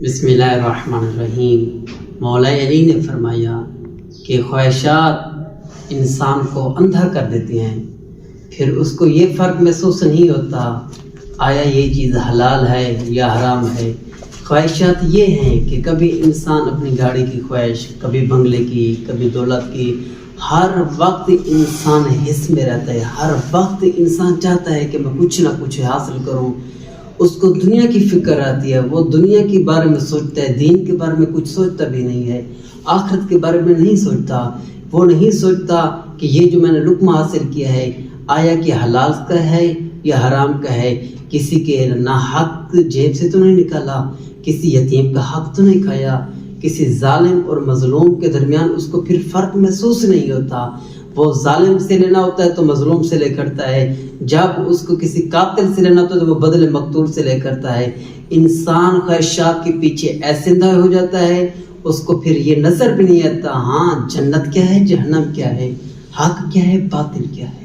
بسم اللہ الرحمن الرحیم۔ مولا علی نے فرمایا کہ خواہشات انسان کو اندھا کر دیتی ہیں، پھر اس کو یہ فرق محسوس نہیں ہوتا آیا یہ چیز حلال ہے یا حرام ہے۔ خواہشات یہ ہیں کہ کبھی انسان اپنی گاڑی کی خواہش، کبھی بنگلے کی، کبھی دولت کی، ہر وقت انسان حس میں رہتا ہے، ہر وقت انسان چاہتا ہے کہ میں کچھ نہ کچھ حاصل کروں۔ اس کو دنیا کی فکر آتی ہے، وہ دنیا کے بارے میں سوچتا ہے، دین کے بارے میں کچھ سوچتا بھی نہیں ہے، آخرت کے بارے میں نہیں سوچتا۔ وہ نہیں سوچتا کہ یہ جو میں نے لقمہ حاصل کیا ہے آیا کہ حلال کا ہے یا حرام کا ہے، کسی کے ناحق جیب سے تو نہیں نکالا، کسی یتیم کا حق تو نہیں کھایا۔ کسی ظالم اور مظلوم کے درمیان اس کو پھر فرق محسوس نہیں ہوتا۔ وہ ظالم سے لینا ہوتا ہے تو مظلوم سے لے کرتا ہے، جب اس کو کسی قاتل سے لینا ہوتا ہے تو وہ بدل مقتول سے لے کرتا ہے۔ انسان خواہشات کے پیچھے ایسے اندھا ہو جاتا ہے، اس کو پھر یہ نظر بھی نہیں آتا ہاں جنت کیا ہے، جہنم کیا ہے، حق کیا ہے، باطل کیا ہے۔